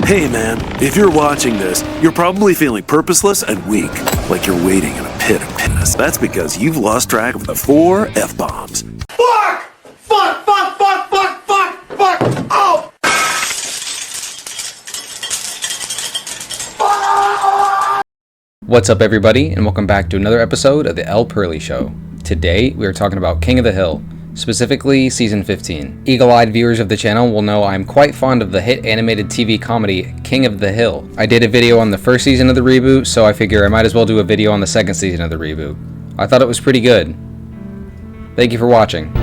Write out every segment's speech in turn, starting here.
Hey man, if you're watching this, you're probably feeling purposeless and weak, like you're wading in a pit of piss. That's because you've lost track of the 4 F-bombs. Fuck! Fuck! Fuck! Fuck! Fuck! Fuck! Fuck! Oh! What's up everybody, and welcome back to another episode of the Lpearly Show. Today, we are talking about King of the Hill, specifically Season 15. Eagle-eyed viewers of the channel will know I'm quite fond of the hit animated TV comedy King of the Hill. I did a video on the first season of the reboot, so I figure I might as well do a video on the second season of the reboot. I thought it was pretty good. Thank you for watching.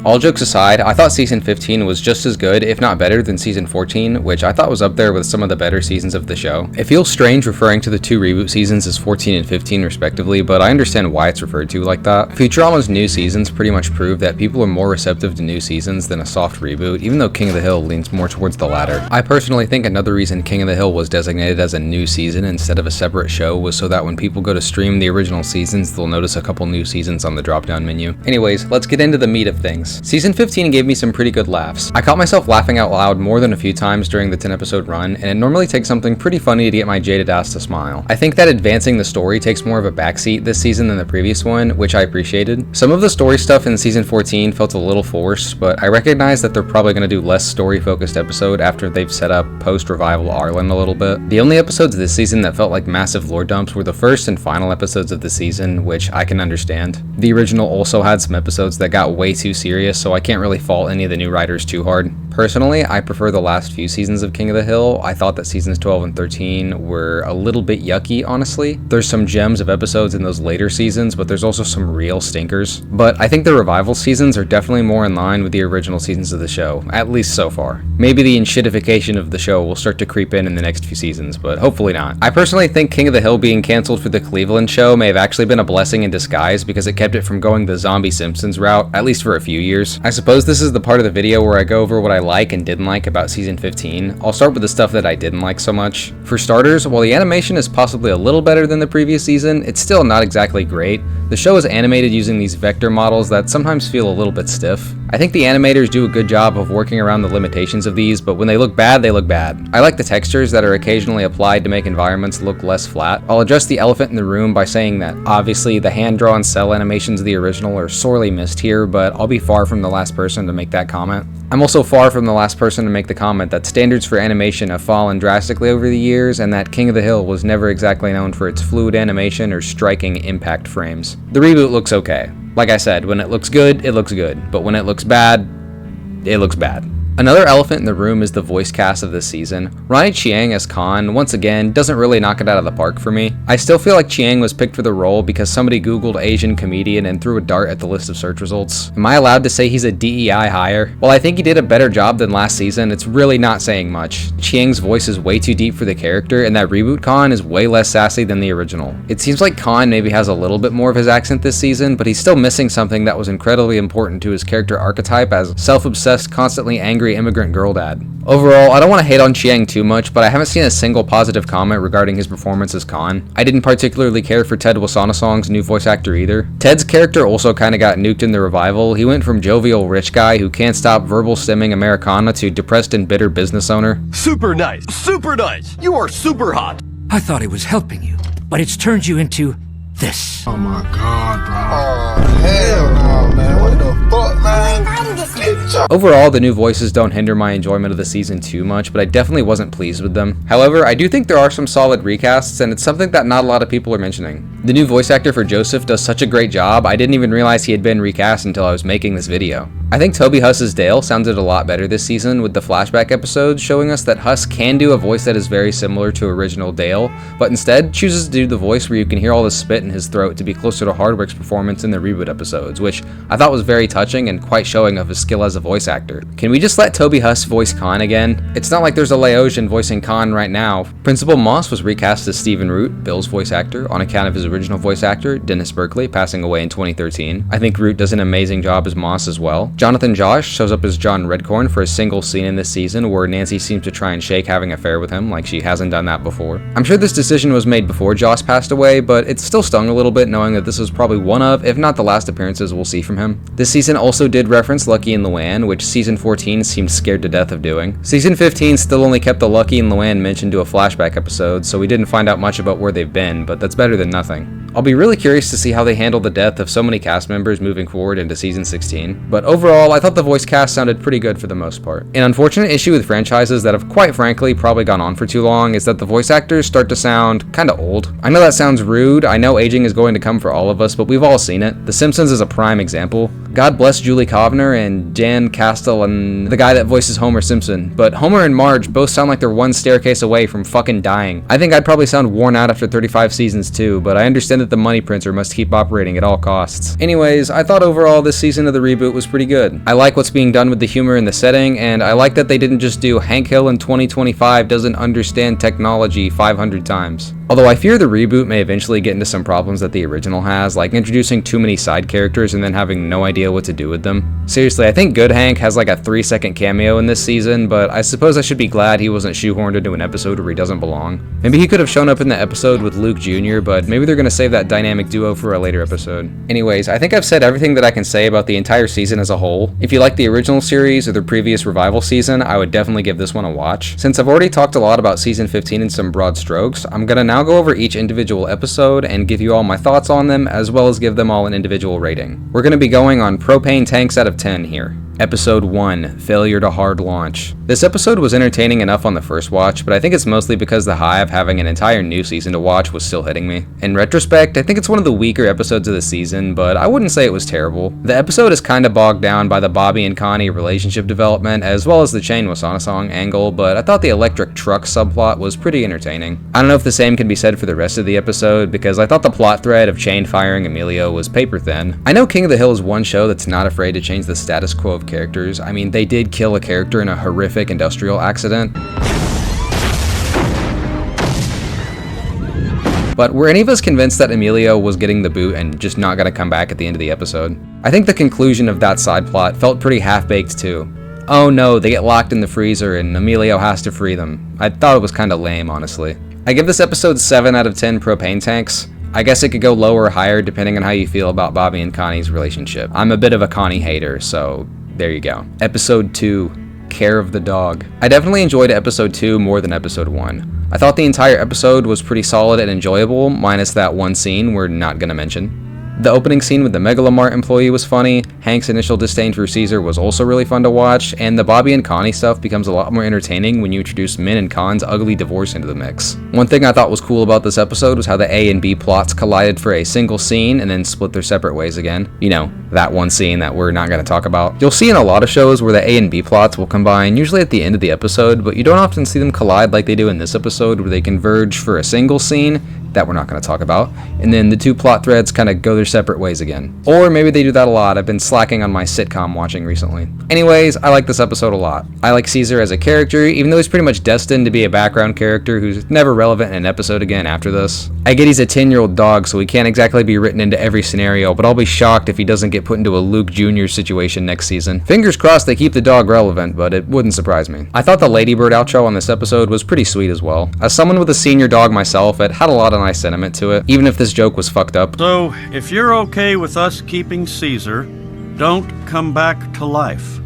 All jokes aside, I thought Season 15 was just as good, if not better, than Season 14, which I thought was up there with some of the better seasons of the show. It feels strange referring to the 2 reboot seasons as 14 and 15 respectively, but I understand why it's referred to like that. Futurama's new seasons pretty much prove that people are more receptive to new seasons than a soft reboot, even though King of the Hill leans more towards the latter. I personally think another reason King of the Hill was designated as a new season instead of a separate show was so that when people go to stream the original seasons, they'll notice a couple new seasons on the drop-down menu. Anyways, let's get into the meat of things. Season 15 gave me some pretty good laughs. I caught myself laughing out loud more than a few times during the 10 episode run, and it normally takes something pretty funny to get my jaded ass to smile. I think that advancing the story takes more of a backseat this season than the previous one, which I appreciated. Some of the story stuff in Season 14 felt a little forced, but I recognize that they're probably going to do less story focused episode after they've set up post-revival Arlen a little bit. The only episodes this season that felt like massive lore dumps were the first and final episodes of the season, which I can understand. The original also had some episodes that got way too serious, so I can't really fault any of the new writers too hard. Personally, I prefer the last few seasons of King of the Hill. I thought that seasons 12 and 13 were a little bit yucky, honestly. There's some gems of episodes in those later seasons, but there's also some real stinkers. But I think the revival seasons are definitely more in line with the original seasons of the show, at least so far. Maybe the enshittification of the show will start to creep in the next few seasons, but hopefully not. I personally think King of the Hill being canceled for the Cleveland show may have actually been a blessing in disguise because it kept it from going the Zombie Simpsons route, at least for a few years. I suppose this is the part of the video where I go over what I like and didn't like about Season 15. I'll start with the stuff that I didn't like so much. For starters, while the animation is possibly a little better than the previous season, it's still not exactly great. The show is animated using these vector models that sometimes feel a little bit stiff. I think the animators do a good job of working around the limitations of these, but when they look bad, they look bad. I like the textures that are occasionally applied to make environments look less flat. I'll address the elephant in the room by saying that obviously the hand-drawn cell animations of the original are sorely missed here, but I'll be far from the last person to make that comment. I'm also far from the last person to make the comment that standards for animation have fallen drastically over the years and that King of the Hill was never exactly known for its fluid animation or striking impact frames. The reboot looks okay. Like I said, when it looks good, but when it looks bad, it looks bad. Another elephant in the room is the voice cast of this season. Ronnie Chieng as Kahn, once again, doesn't really knock it out of the park for me. I still feel like Chieng was picked for the role because somebody googled Asian comedian and threw a dart at the list of search results. Am I allowed to say he's a DEI hire? While I think he did a better job than last season, it's really not saying much. Chieng's voice is way too deep for the character, and that reboot Kahn is way less sassy than the original. It seems like Kahn maybe has a little bit more of his accent this season, but he's still missing something that was incredibly important to his character archetype as self-obsessed, constantly angry immigrant girl dad. Overall, I don't want to hate on Chieng too much, but I haven't seen a single positive comment regarding his performance as Kahn. I didn't particularly care for Ted Wasanasong's new voice actor either. Ted's character also kinda got nuked in the revival. He went from jovial rich guy who can't stop verbal stimming Americana to depressed and bitter business owner. Super nice, super nice. You are super hot. I thought it was helping you, but it's turned you into this. Oh my god, bro. Oh, hell no, man. What the fuck, man? Overall, the new voices don't hinder my enjoyment of the season too much, but I definitely wasn't pleased with them. However, I do think there are some solid recasts, and it's something that not a lot of people are mentioning. The new voice actor for Joseph does such a great job, I didn't even realize he had been recast until I was making this video. I think Toby Huss's Dale sounded a lot better this season, with the flashback episodes showing us that Huss can do a voice that is very similar to original Dale, but instead chooses to do the voice where you can hear all the spit in his throat to be closer to Hardwick's performance in the reboot episodes, which I thought was very touching and quite showing of his skill as a voice actor. Can we just let Toby Huss voice Kahn again? It's not like there's a Laotian voicing Kahn right now. Principal Moss was recast as Stephen Root, Bill's voice actor, on account of his original voice actor, Dennis Berkeley, passing away in 2013. I think Root does an amazing job as Moss as well. Jonathan Josh shows up as John Redcorn for a single scene in this season where Nancy seems to try and shake having an affair with him like she hasn't done that before. I'm sure this decision was made before Joss passed away, but it still stung a little bit knowing that this was probably one of, if not the last appearances we'll see from him. This season also did reference Lucky and Luanne, which season 14 seemed scared to death of doing. Season 15 still only kept the Lucky and Luanne mention to a flashback episode, so we didn't find out much about where they've been, but that's better than nothing. I'll be really curious to see how they handle the death of so many cast members moving forward into season 16, but overall I thought the voice cast sounded pretty good for the most part. An unfortunate issue with franchises that have quite frankly probably gone on for too long is that the voice actors start to sound kinda old. I know that sounds rude, I know aging is going to come for all of us, but we've all seen it. The Simpsons is a prime example. God bless Julie Kovner and Jan Castell and the guy that voices Homer Simpson, but Homer and Marge both sound like they're one staircase away from fucking dying. I think I'd probably sound worn out after 35 seasons too, but I understand that the money printer must keep operating at all costs. Anyways, I thought overall this season of the reboot was pretty good. I like what's being done with the humor and the setting, and I like that they didn't just do Hank Hill in 2025 doesn't understand technology 500 times. Although I fear the reboot may eventually get into some problems that the original has, like introducing too many side characters and then having no idea what to do with them. Seriously, I think Good Hank has like a 3-second cameo in this season, but I suppose I should be glad he wasn't shoehorned into an episode where he doesn't belong. Maybe he could have shown up in the episode with Luke Jr., but maybe they're gonna save that dynamic duo for a later episode. Anyways, I think I've said everything that I can say about the entire season as a whole. If you like the original series or the previous revival season, I would definitely give this one a watch. Since I've already talked a lot about season 15 in some broad strokes, I'm gonna now go over each individual episode and give you all my thoughts on them, as well as give them all an individual rating. We're gonna be going on propane tanks out of 10 here. Episode 1, Failure to Hard Launch. This episode was entertaining enough on the first watch, but I think it's mostly because the high of having an entire new season to watch was still hitting me. In retrospect, I think it's one of the weaker episodes of the season, but I wouldn't say it was terrible. The episode is kinda bogged down by the Bobby and Connie relationship development, as well as the Chain Wasanasong angle, but I thought the electric truck subplot was pretty entertaining. I don't know if the same can be said for the rest of the episode, because I thought the plot thread of Chain firing Emilio was paper thin. I know King of the Hill is one show that's not afraid to change the status quo of characters. I mean, they did kill a character in a horrific industrial accident. But were any of us convinced that Emilio was getting the boot and just not gonna come back at the end of the episode? I think the conclusion of that side plot felt pretty half-baked too. Oh no, they get locked in the freezer and Emilio has to free them. I thought it was kinda lame, honestly. I give this episode 7 out of 10 propane tanks. I guess it could go lower or higher depending on how you feel about Bobby and Connie's relationship. I'm a bit of a Connie hater, so there you go. Episode 2, Care of the Dog. I definitely enjoyed episode 2 more than episode 1. I thought the entire episode was pretty solid and enjoyable, minus that one scene we're not gonna mention. The opening scene with the Megalomart employee was funny, Hank's initial disdain for Caesar was also really fun to watch, and the Bobby and Connie stuff becomes a lot more entertaining when you introduce Min and Kahn's ugly divorce into the mix. One thing I thought was cool about this episode was how the A and B plots collided for a single scene and then split their separate ways again. You know, that one scene that we're not going to talk about. You'll see in a lot of shows where the A and B plots will combine, usually at the end of the episode, but you don't often see them collide like they do in this episode, where they converge for a single scene that we're not going to talk about, and then the two plot threads kind of go their separate ways again. Or maybe they do that a lot. I've been slacking on my sitcom watching recently. Anyways, I like this episode a lot. I like Caesar as a character, even though he's pretty much destined to be a background character who's never relevant in an episode again after this. I get he's a 10-year-old dog, so he can't exactly be written into every scenario, but I'll be shocked if he doesn't get put into a Luke Jr. situation next season. Fingers crossed they keep the dog relevant, but it wouldn't surprise me. I thought the Ladybird outro on this episode was pretty sweet as well. As someone with a senior dog myself, it had a lot of nice sentiment to it, even if this joke was fucked up. So, if you're okay with us keeping Caesar, don't come back to life.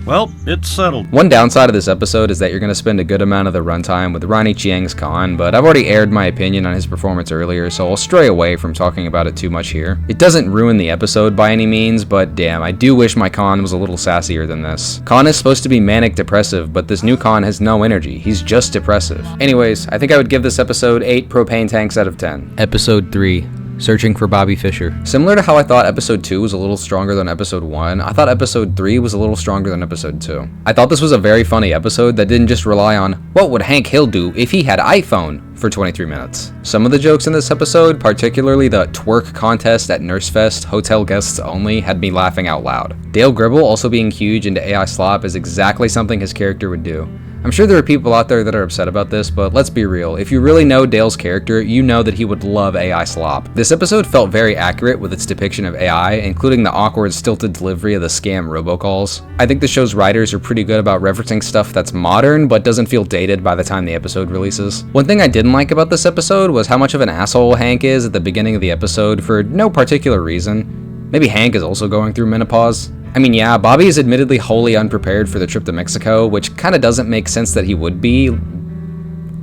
Well, it's settled. One downside of this episode is that you're going to spend a good amount of the runtime with Ronnie Chieng's Kahn, but I've already aired my opinion on his performance earlier, so I'll stray away from talking about it too much here. It doesn't ruin the episode by any means, but damn, I do wish my Kahn was a little sassier than this. Kahn is supposed to be manic depressive, but this new Kahn has no energy. He's just depressive. Anyways, I think I would give this episode 8 propane tanks out of 10. Episode 3. Searching for Bobby Fischer. Similar to how I thought episode 2 was a little stronger than episode 1, I thought episode 3 was a little stronger than episode 2. I thought this was a very funny episode that didn't just rely on, what would Hank Hill do if he had iPhone, for 23 minutes. Some of the jokes in this episode, particularly the twerk contest at Nurse Fest, hotel guests only, had me laughing out loud. Dale Gribble also being huge into AI slop is exactly something his character would do. I'm sure there are people out there that are upset about this, but let's be real. If you really know Dale's character, you know that he would love AI slop. This episode felt very accurate with its depiction of AI, including the awkward, stilted delivery of the scam robocalls. I think the show's writers are pretty good about referencing stuff that's modern, but doesn't feel dated by the time the episode releases. One thing I didn't like about this episode was how much of an asshole Hank is at the beginning of the episode for no particular reason. Maybe Hank is also going through menopause. I mean, yeah, Bobby is admittedly wholly unprepared for the trip to Mexico, which kinda doesn't make sense that he would be,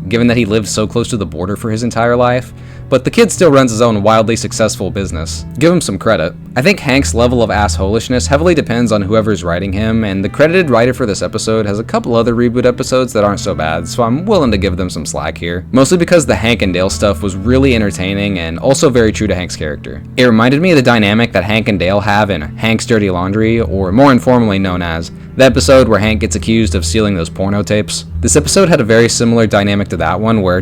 given that he lived so close to the border for his entire life, but the kid still runs his own wildly successful business. Give him some credit. I think Hank's level of assholishness heavily depends on whoever's writing him, and the credited writer for this episode has a couple other reboot episodes that aren't so bad, so I'm willing to give them some slack here. Mostly because the Hank and Dale stuff was really entertaining and also very true to Hank's character. It reminded me of the dynamic that Hank and Dale have in Hank's Dirty Laundry, or more informally known as the episode where Hank gets accused of stealing those porno tapes. This episode had a very similar dynamic to that one where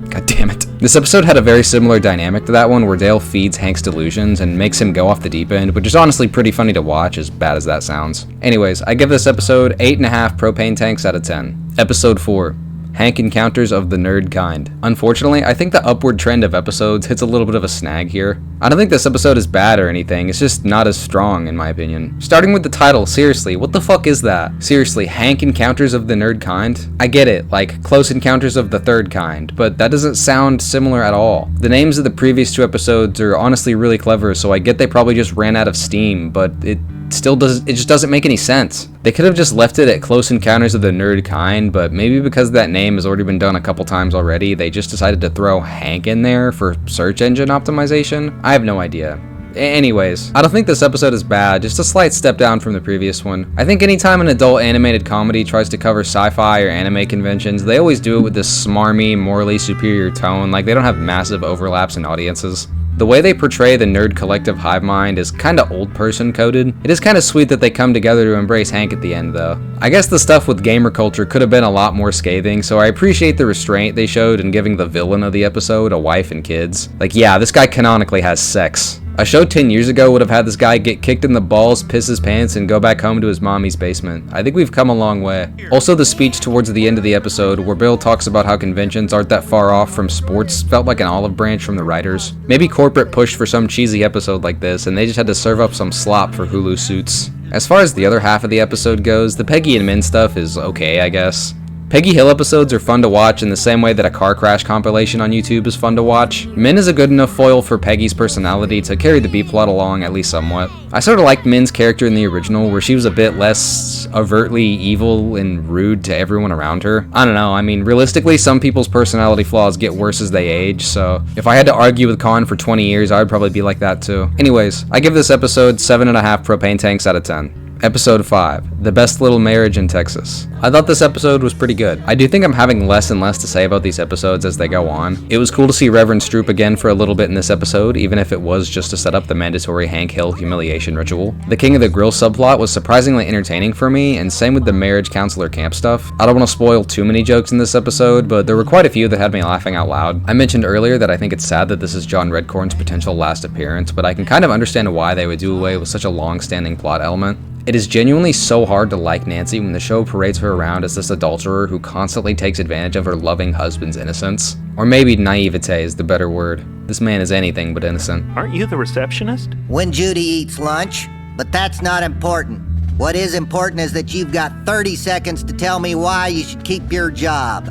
God damn it. This episode had a very similar dynamic to that one where Dale feeds Hank's delusions and makes him go off the deep end, which is honestly pretty funny to watch, as bad as that sounds. Anyways, I give this episode 8.5 propane tanks out of 10. Episode 4. Hank Encounters of the Nerd Kind. Unfortunately, I think the upward trend of episodes hits a little bit of a snag here. I don't think this episode is bad or anything, it's just not as strong in my opinion. Starting with the title, seriously, what the fuck is that? Seriously, Hank Encounters of the Nerd Kind? I get it, like Close Encounters of the Third Kind, but that doesn't sound similar at all. The names of the previous 2 episodes are honestly really clever, so I get they probably just ran out of steam, but it just doesn't make any sense. They could have just left it at Close Encounters of the Nerd Kind, but maybe because that name has already been done a couple times already, they just decided to throw Hank in there for search engine optimization? I have no idea. Anyways, I don't think this episode is bad, just a slight step down from the previous one. I think anytime an adult animated comedy tries to cover sci-fi or anime conventions, they always do it with this smarmy, morally superior tone, like they don't have massive overlaps in audiences. The way they portray the nerd collective hive mind is kinda old person coded. It is kinda sweet that they come together to embrace Hank at the end though. I guess the stuff with gamer culture could have been a lot more scathing, so I appreciate the restraint they showed in giving the villain of the episode a wife and kids. Like yeah, this guy canonically has sex. A show 10 years ago would have had this guy get kicked in the balls, piss his pants, and go back home to his mommy's basement. I think we've come a long way. Also, the speech towards the end of the episode where Bill talks about how conventions aren't that far off from sports felt like an olive branch from the writers. Maybe corporate pushed for some cheesy episode like this, and they just had to serve up some slop for Hulu suits. As far as the other half of the episode goes, the Peggy and Min stuff is okay, I guess. Peggy Hill episodes are fun to watch in the same way that a car crash compilation on YouTube is fun to watch. Min is a good enough foil for Peggy's personality to carry the B-plot along at least somewhat. I sort of liked Min's character in the original, where she was a bit less overtly evil and rude to everyone around her. I don't know, I mean, realistically, some people's personality flaws get worse as they age, so if I had to argue with Kahn for 20 years, I would probably be like that too. Anyways, I give this episode 7.5 propane tanks out of 10. Episode 5, The Best Little Marriage in Texas. I thought this episode was pretty good. I do think I'm having less and less to say about these episodes as they go on. It was cool to see Reverend Stroop again for a little bit in this episode, even if it was just to set up the mandatory Hank Hill humiliation ritual. The King of the Grill subplot was surprisingly entertaining for me, and same with the marriage counselor camp stuff. I don't want to spoil too many jokes in this episode, but there were quite a few that had me laughing out loud. I mentioned earlier that I think it's sad that this is John Redcorn's potential last appearance, but I can kind of understand why they would do away with such a long-standing plot element. It is genuinely so hard to like Nancy when the show parades her around as this adulterer who constantly takes advantage of her loving husband's innocence. Or maybe naivete is the better word. This man is anything but innocent. Aren't you the receptionist? When Judy eats lunch, but that's not important. What is important is that you've got 30 seconds to tell me why you should keep your job.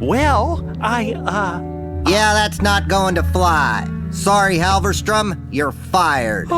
Well, Yeah, that's not going to fly. Sorry, Halverstrom, you're fired.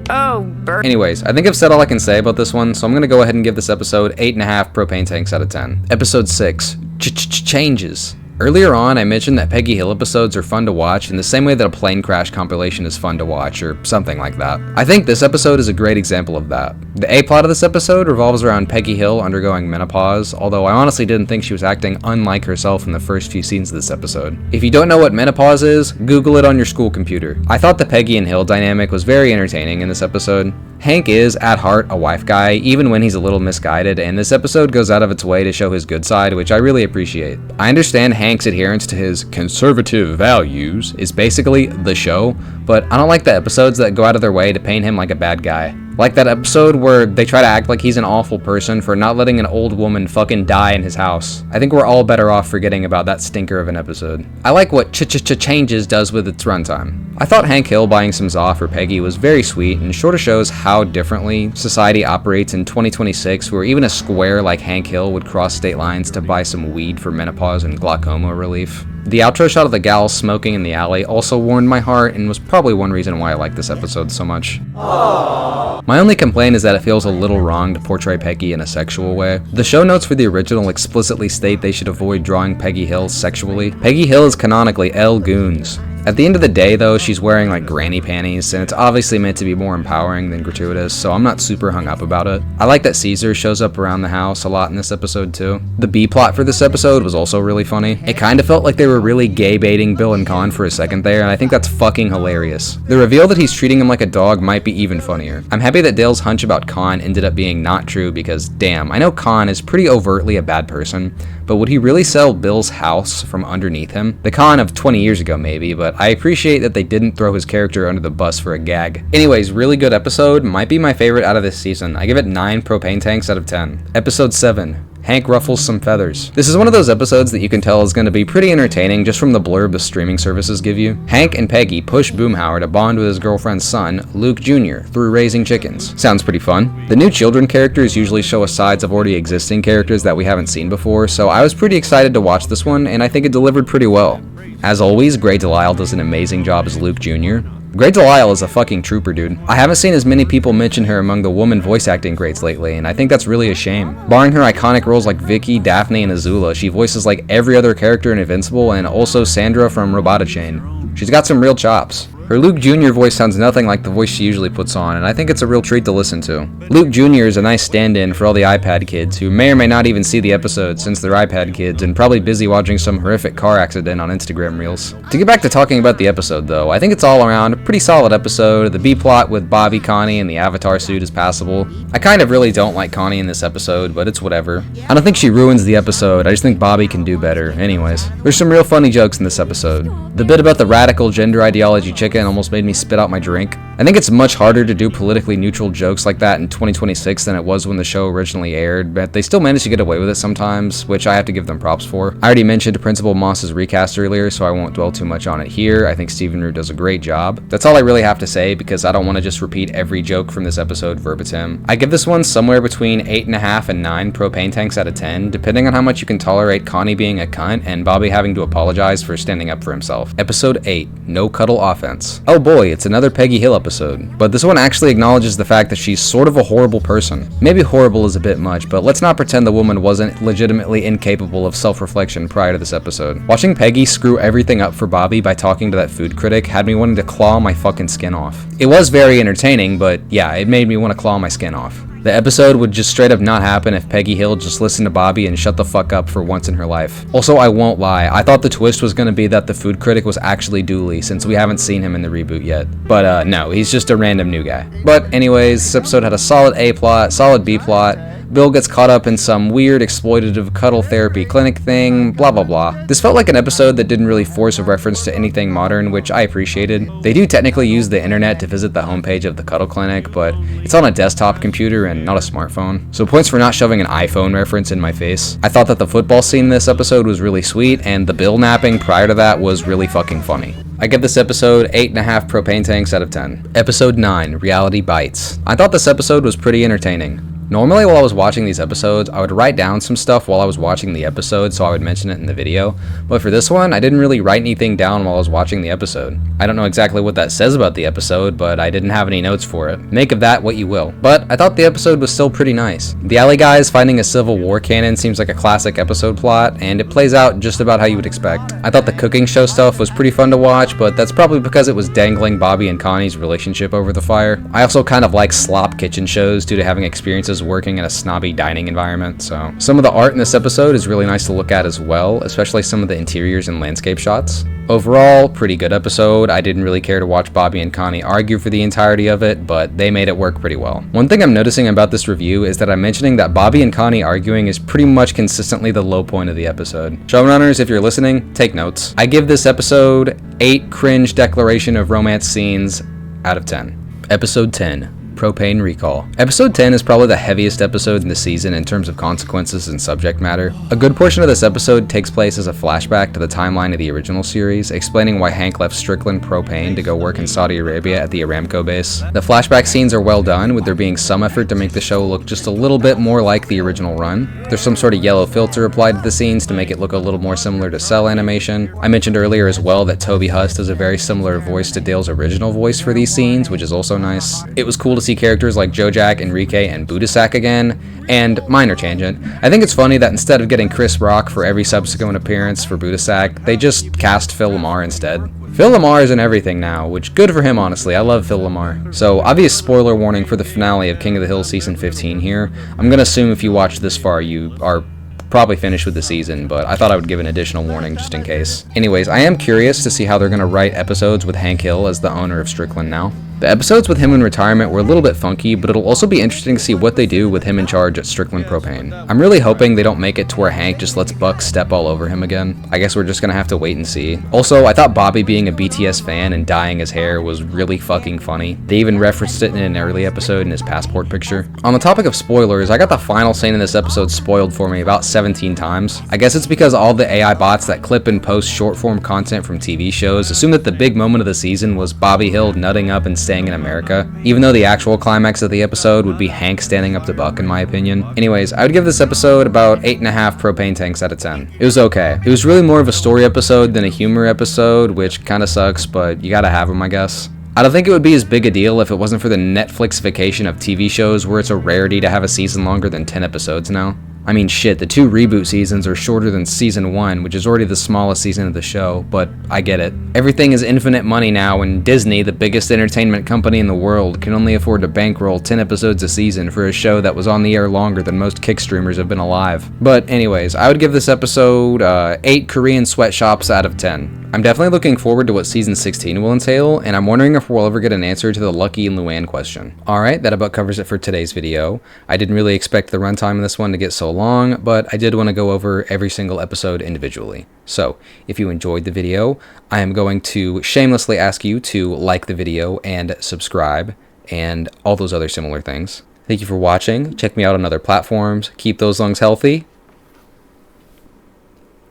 Anyways, I think I've said all I can say about this one, so I'm gonna go ahead and give this episode 8.5 propane tanks out of 10. Episode 6, Changes. Earlier on, I mentioned that Peggy Hill episodes are fun to watch in the same way that a plane crash compilation is fun to watch, or something like that. I think this episode is a great example of that. The A-plot of this episode revolves around Peggy Hill undergoing menopause, although I honestly didn't think she was acting unlike herself in the first few scenes of this episode. If you don't know what menopause is, Google it on your school computer. I thought the Peggy and Hill dynamic was very entertaining in this episode. Hank is, at heart, a wife guy, even when he's a little misguided, and this episode goes out of its way to show his good side, which I really appreciate. I understand Hank's adherence to his conservative values is basically the show, but I don't like the episodes that go out of their way to paint him like a bad guy. Like that episode where they try to act like he's an awful person for not letting an old woman fucking die in his house. I think we're all better off forgetting about that stinker of an episode. I like what Changes does with its runtime. I thought Hank Hill buying some za for Peggy was very sweet and sort of shows how differently society operates in 2026, where even a square like Hank Hill would cross state lines to buy some weed for menopause and glaucoma relief. The outro shot of the gal smoking in the alley also warmed my heart and was probably one reason why I like this episode so much. Aww. My only complaint is that it feels a little wrong to portray Peggy in a sexual way. The show notes for the original explicitly state they should avoid drawing Peggy Hill sexually. Peggy Hill is canonically L Goons. At the end of the day though, she's wearing like granny panties, and it's obviously meant to be more empowering than gratuitous, so I'm not super hung up about it. I like that Caesar shows up around the house a lot in this episode too. The B plot for this episode was also really funny. It kind of felt like they were really gay baiting Bill and Kahn for a second there, and I think that's fucking hilarious. The reveal that he's treating him like a dog might be even funnier. I'm happy that Dale's hunch about Kahn ended up being not true, because damn, I know Kahn is pretty overtly a bad person, but would he really sell Bill's house from underneath him? The Kahn of 20 years ago maybe, but I appreciate that they didn't throw his character under the bus for a gag. Anyways, really good episode, might be my favorite out of this season. I give it 9 propane tanks out of 10. Episode 7. Hank ruffles some feathers. This is one of those episodes that you can tell is going to be pretty entertaining just from the blurb the streaming services give you. Hank and Peggy push Boomhauer to bond with his girlfriend's son, Luke Jr., through raising chickens. Sounds pretty fun. The new children characters usually show us sides of already existing characters that we haven't seen before, so I was pretty excited to watch this one, and I think it delivered pretty well. As always, Grey Delisle does an amazing job as Luke Jr. Grey Delisle is a fucking trooper, dude. I haven't seen as many people mention her among the woman voice acting greats lately, and I think that's really a shame. Barring her iconic roles like Vicky, Daphne, and Azula, she voices like every other character in Invincible and also Sandra from Robotachain. She's got some real chops. Her Luke Jr. voice sounds nothing like the voice she usually puts on, and I think it's a real treat to listen to. Luke Jr. is a nice stand-in for all the iPad kids who may or may not even see the episode since they're iPad kids and probably busy watching some horrific car accident on Instagram Reels. To get back to talking about the episode though, I think it's all around a pretty solid episode. The B-plot with Bobby, Connie, and the Avatar suit is passable. I kind of really don't like Connie in this episode, but it's whatever. I don't think she ruins the episode, I just think Bobby can do better. Anyways, there's some real funny jokes in this episode. The bit about the radical gender ideology chicken almost made me spit out my drink. I think it's much harder to do politically neutral jokes like that in 2026 than it was when the show originally aired, but they still manage to get away with it sometimes, which I have to give them props for. I already mentioned Principal Moss's recast earlier, so I won't dwell too much on it here. I think Stephen Root does a great job. That's all I really have to say, because I don't want to just repeat every joke from this episode verbatim. I give this one somewhere between 8.5 and 9 propane tanks out of 10, depending on how much you can tolerate Connie being a cunt and Bobby having to apologize for standing up for himself. Episode 8, No Cuddle Offense. Oh boy, it's another Peggy Hill episode, but this one actually acknowledges the fact that she's sort of a horrible person. Maybe horrible is a bit much, but let's not pretend the woman wasn't legitimately incapable of self-reflection prior to this episode. Watching Peggy screw everything up for Bobby by talking to that food critic had me wanting to claw my fucking skin off. It was very entertaining, but yeah, it made me want to claw my skin off. The episode would just straight up not happen if Peggy Hill just listened to Bobby and shut the fuck up for once in her life. Also, I won't lie, I thought the twist was going to be that the food critic was actually Dooley, since we haven't seen him in the reboot yet. But no, he's just a random new guy. But anyways, this episode had a solid A plot, solid B plot. Bill gets caught up in some weird exploitative cuddle therapy clinic thing, blah blah blah. This felt like an episode that didn't really force a reference to anything modern, which I appreciated. They do technically use the internet to visit the homepage of the cuddle clinic, but it's on a desktop computer and not a smartphone. So points for not shoving an iPhone reference in my face. I thought that the football scene in this episode was really sweet, and the Bill napping prior to that was really fucking funny. I give this episode 8.5 propane tanks out of 10. Episode 9, Reality Bites. I thought this episode was pretty entertaining. Normally while I was watching these episodes, I would write down some stuff while I was watching the episode so I would mention it in the video, but for this one, I didn't really write anything down while I was watching the episode. I don't know exactly what that says about the episode, but I didn't have any notes for it. Make of that what you will. But I thought the episode was still pretty nice. The alley guys finding a Civil War cannon seems like a classic episode plot, and it plays out just about how you would expect. I thought the cooking show stuff was pretty fun to watch, but that's probably because it was dangling Bobby and Connie's relationship over the fire. I also kind of like slop kitchen shows due to having experiences working in a snobby dining environment, so some of the art in this episode is really nice to look at as well, especially some of the interiors and landscape shots. Overall, pretty good episode. I didn't really care to watch Bobby and Connie argue for the entirety of it, but they made it work pretty well. One thing I'm noticing about this review is that I'm mentioning that Bobby and Connie arguing is pretty much consistently the low point of the episode. Showrunners, if you're listening, take notes. I give this episode 8 cringe declaration of romance scenes out of 10. Episode 10. Propane Recall. Episode 10 is probably the heaviest episode in the season in terms of consequences and subject matter. A good portion of this episode takes place as a flashback to the timeline of the original series, explaining why Hank left Strickland Propane to go work in Saudi Arabia at the Aramco base. The flashback scenes are well done, with there being some effort to make the show look just a little bit more like the original run. There's some sort of yellow filter applied to the scenes to make it look a little more similar to cell animation. I mentioned earlier as well that Toby Huss does a very similar voice to Dale's original voice for these scenes, which is also nice. It was cool to see characters like Jojack, Enrique, and Budasak again. And minor tangent, I think it's funny that instead of getting Chris Rock for every subsequent appearance for Budasak, they just cast Phil Lamar instead. Phil Lamar is in everything now, which good for him honestly, I love Phil Lamar. So obvious spoiler warning for the finale of King of the Hill season 15 here. I'm gonna assume if you watched this far you are probably finished with the season, but I thought I would give an additional warning just in case. Anyways, I am curious to see how they're gonna write episodes with Hank Hill as the owner of Strickland now. The episodes with him in retirement were a little bit funky, but it'll also be interesting to see what they do with him in charge at Strickland Propane. I'm really hoping they don't make it to where Hank just lets Buck step all over him again. I guess we're just gonna have to wait and see. Also, I thought Bobby being a BTS fan and dyeing his hair was really fucking funny. They even referenced it in an early episode in his passport picture. On the topic of spoilers, I got the final scene in this episode spoiled for me about 17 times. I guess it's because all the AI bots that clip and post short form content from TV shows assume that the big moment of the season was Bobby Hill nutting up and staying in America, even though the actual climax of the episode would be Hank standing up to Buck in my opinion. Anyways, I would give this episode about 8.5 propane tanks out of 10. It was okay. It was really more of a story episode than a humor episode, which kinda sucks, but you gotta have them, I guess. I don't think it would be as big a deal if it wasn't for the Netflixification of TV shows where it's a rarity to have a season longer than 10 episodes now. I mean shit, the 2 reboot seasons are shorter than season 1, which is already the smallest season of the show, but I get it. Everything is infinite money now, and Disney, the biggest entertainment company in the world, can only afford to bankroll 10 episodes a season for a show that was on the air longer than most kick streamers have been alive. But anyways, I would give this episode 8 Korean sweatshops out of 10. I'm definitely looking forward to what season 16 will entail, and I'm wondering if we'll ever get an answer to the Lucky and Luanne question. Alright, that about covers it for today's video. I didn't really expect the runtime of this one to get so long, but I did want to go over every single episode individually. So, if you enjoyed the video, I am going to shamelessly ask you to like the video and subscribe, and all those other similar things. Thank you for watching. Check me out on other platforms. Keep those lungs healthy,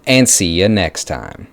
and see you next time.